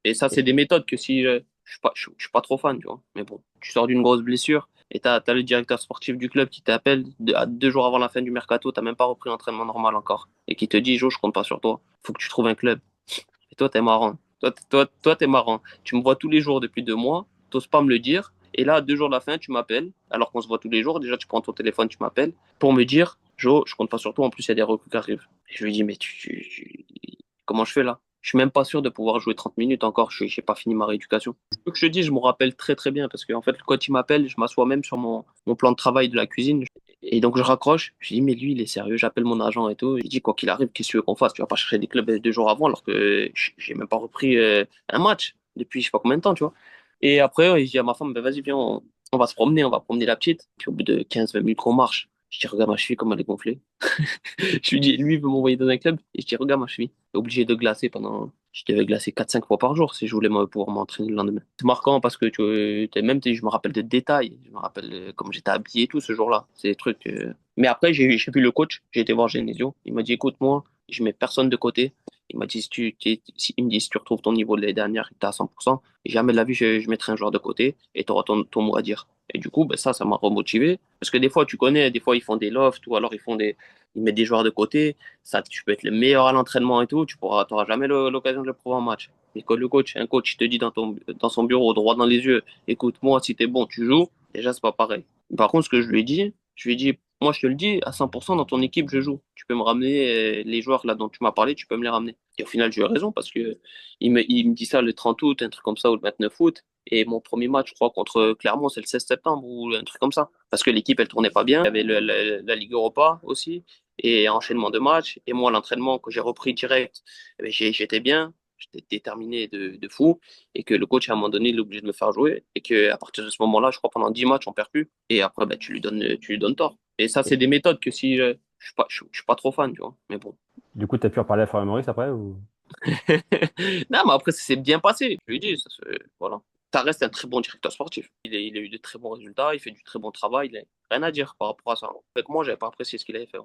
Et ça, c'est des méthodes que si je suis pas trop fan, tu vois. Mais bon, tu sors d'une grosse blessure et t'as le directeur sportif du club qui t'appelle à 2 jours avant la fin du mercato, t'as même pas repris l'entraînement normal encore et qui te dit, Jo, je compte pas sur toi. Faut que tu trouves un club. Et toi, t'es marrant. Toi, t'es marrant. Tu me vois tous les jours depuis 2 mois, t'oses pas me le dire. Et là, à 2 jours de la fin, tu m'appelles, alors qu'on se voit tous les jours. Déjà, tu prends ton téléphone, tu m'appelles pour me dire, Jo, je compte pas sur toi. En plus, il y a des recrues qui arrivent. Et je lui dis, mais comment je fais là? Je suis même pas sûr de pouvoir jouer 30 minutes encore. Je n'ai pas fini ma rééducation. Ce que je te dis, je me rappelle très très bien parce qu'en fait, quand il m'appelle, je m'assois même sur mon plan de travail de la cuisine. Et donc, je raccroche. Je dis, mais lui, il est sérieux. J'appelle mon agent et tout. Il dit, quoi qu'il arrive, qu'est-ce que tu veux qu'on fasse? Tu vas pas chercher des clubs 2 jours avant alors que j'ai même pas repris un match depuis je sais pas combien de temps, tu vois. Et après, je dis à ma femme, ben vas-y, viens, on va se promener, on va promener la petite. Puis au bout de 15-20 minutes qu'on marche, je dis, regarde ma cheville, comme elle est gonflée. Je lui dis, lui, il veut m'envoyer dans un club. Et je dis, regarde ma cheville. Obligé de glacer pendant. Je devais glacer 4-5 fois par jour si je voulais pouvoir m'entraîner le lendemain. C'est marquant parce que je me rappelle de détails. Je me rappelle comment j'étais habillé et tout ce jour-là. C'est des trucs. Mais après, j'ai vu le coach. J'ai été voir Genesio. Il m'a dit, écoute, moi, je mets personne de côté. Il m'a dit, il me dit, si tu retrouves ton niveau de l'année dernière et que tu es à 100%, jamais de la vie, je mettrai un joueur de côté et tu auras ton mot à dire. Et du coup, ben, ça m'a remotivé. Parce que des fois, tu connais, des fois, ils font des lofts ou alors ils mettent des joueurs de côté. Ça, tu peux être le meilleur à l'entraînement et tout, t'auras jamais l'occasion de le prouver en match. Mais quand un coach, il te dit dans son bureau, droit dans les yeux, écoute, moi, si t'es bon, tu joues, déjà, c'est pas pareil. Par contre, ce que je lui ai dit, moi, je te le dis, à 100% dans ton équipe, je joue. Tu peux me ramener les joueurs là dont tu m'as parlé, tu peux me les ramener. Et au final, j'ai eu raison parce que il me dit ça le 30 août, un truc comme ça, ou le 29 août. Et mon premier match, je crois, contre Clermont, c'est le 16 septembre ou un truc comme ça. Parce que l'équipe, elle tournait pas bien. Il y avait la Ligue Europa aussi et enchaînement de matchs. Et moi, l'entraînement que j'ai repris direct, eh ben, j'étais bien, j'étais déterminé de fou. Et que le coach, à un moment donné, il est obligé de me faire jouer. Et qu'à partir de ce moment-là, je crois pendant 10 matchs, on perd plus. Et après, ben, tu lui donnes tort. Et ça, c'est Et des méthodes que si je suis pas trop fan, tu vois. Mais bon. du coup, tu as pu reparler à Florian Maurice après ou... Non, mais après, ça s'est bien passé. Je lui dis, voilà. Ça reste un très bon directeur sportif. Il a eu de très bons résultats, il fait du très bon travail. Rien à dire par rapport à ça. Avec moi, j'avais pas apprécié ce qu'il avait fait.